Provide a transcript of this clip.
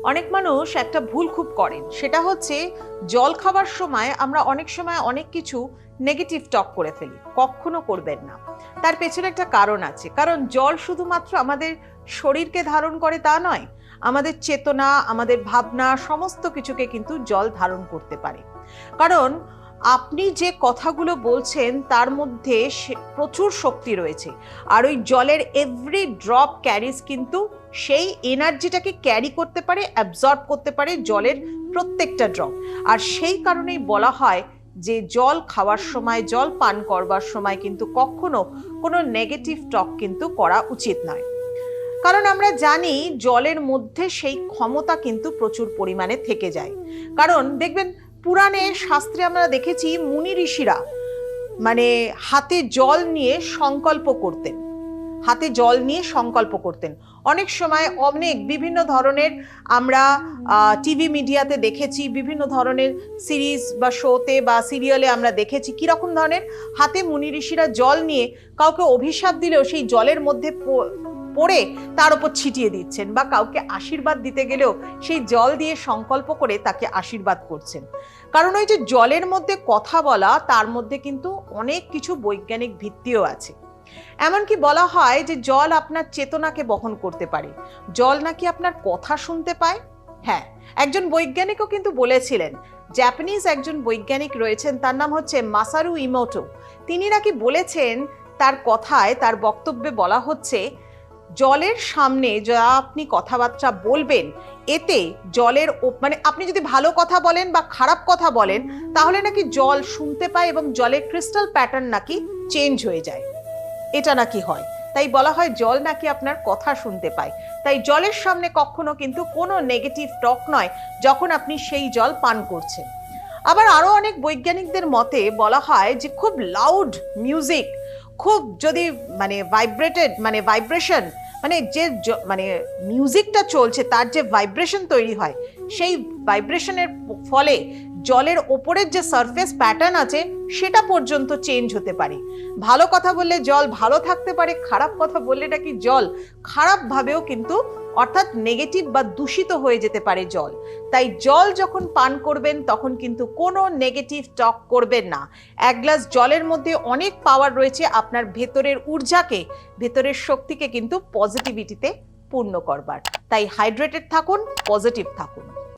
অনেক মানুষ একটা ভুল খুব করেন, সেটা হচ্ছে জল খাবার সময় আমরা অনেক সময় অনেক কিছু নেগেটিভ টক করে ফেলি। কখনো করবেন না। তার পেছনে একটা কারণ আছে, কারণ জল শুধুমাত্র আমাদের শরীরকে ধারণ করে তা নয়, আমাদের চেতনা, আমাদের ভাবনা সমস্ত কিছুকে কিন্তু জল ধারণ করতে পারে। কারণ আপনি যে কথাগুলো বলছেন তার মধ্যে প্রচুর শক্তি রয়েছে, আর ওই জলের এভরি ড্রপ ক্যারিজ কিন্তু সেই এনার্জিটাকে ক্যারি করতে পারে, অ্যাবজর্ব করতে পারে জলের প্রত্যেকটা ড্রপ। আর সেই কারণেই বলা হয় যে জল খাওয়ার সময়, জল পান করবার সময় কিন্তু কখনো কোনো নেগেটিভ টক কিন্তু করা উচিত নয়। কারণ আমরা জানি জলের মধ্যে সেই ক্ষমতা কিন্তু প্রচুর পরিমাণে থেকে যায়। কারণ দেখবেন পুরাণে শাস্ত্রে আমরা দেখেছি মুনি ঋষিরা হাতে জল নিয়ে সংকল্প করতেন, হাতে জল নিয়ে সংকল্প করতেন। অনেক সময় অনেক বিভিন্ন ধরনের আমরা টিভি মিডিয়াতে দেখেছি, বিভিন্ন ধরনের সিরিজ বা শোতে বা সিরিয়ালে আমরা দেখেছি কিরকম ধরনের হাতে মুনি ঋষিরা জল নিয়ে কাউকে অভিশাপ দিলেও সেই জলের মধ্যে পড়ে তার উপর ছিটিয়ে দিচ্ছেন, বা কাউকে আশীর্বাদ দিতে গেলেও সেই জল দিয়ে সংকল্প করে তাকে আশীর্বাদ করছেন। কারণ ওই যে জলের মধ্যে কথা বলা, তার মধ্যে কিন্তু অনেক কিছু বৈজ্ঞানিক ভিত্তিও আছে। এমনকি বলা হয় যে জল আপনার চেতনাকে বহন করতে পারে, জল নাকি আপনার কথা শুনতে পায়। হ্যাঁ, একজন বৈজ্ঞানিকও কিন্তু বলেছিলেন, জাপানিজ একজন বৈজ্ঞানিক রয়েছেন, তার নাম হচ্ছে মাসারু ইমোটো। তিনি নাকি বলেছেন, তার কথায়, তার বক্তব্যে বলা হচ্ছে, জলের সামনে যা আপনি কথাবার্তা বলবেন, এতে জলের আপনি যদি ভালো কথা বলেন বা খারাপ কথা বলেন, তাহলে নাকি জল শুনতে পায় এবং জলের ক্রিস্টাল প্যাটার্ন নাকি চেঞ্জ হয়ে যায়। এটা নাকি হয়। তাই বলা হয় জল নাকি আপনার কথা শুনতে পায়। তাই জলের সামনে কখনো কিন্তু কোনো নেগেটিভ টক নয় যখন আপনি সেই জল পান করছেন। আবার আরো অনেক বৈজ্ঞানিকদের মতে বলা হয় যে খুব লাউড মিউজিক, খুব যদি ভাইব্রেটেড ভাইব্রেশন, যে মিউজিকটা চলছে তার যে ভাইব্রেশন তৈরি হয়, সেই ভাইব্রেশনের ফলে জলের ওপরের যে সারফেস প্যাটার্ন আছে সেটা পর্যন্ত চেঞ্জ হতে পারে। ভালো কথা বললে জল ভালো থাকতে পারে, খারাপ কথা বললে নাকি জল খারাপ ভাবেও কিন্তু, অর্থাৎ নেগেটিভ বা দূষিত হয়ে যেতে পারে জল। তাই জল যখন পান করবেন তখন কিন্তু কোনো নেগেটিভ টক করবেন না। এক গ্লাস জলের মধ্যে অনেক পাওয়ার রয়েছে আপনার ভেতরের ঊর্জাকে, ভেতরের শক্তিকে কিন্তু পজিটিভিটিতে পূর্ণ করবার। তাই হাইড্রেটেড থাকুন, পজিটিভ থাকুন।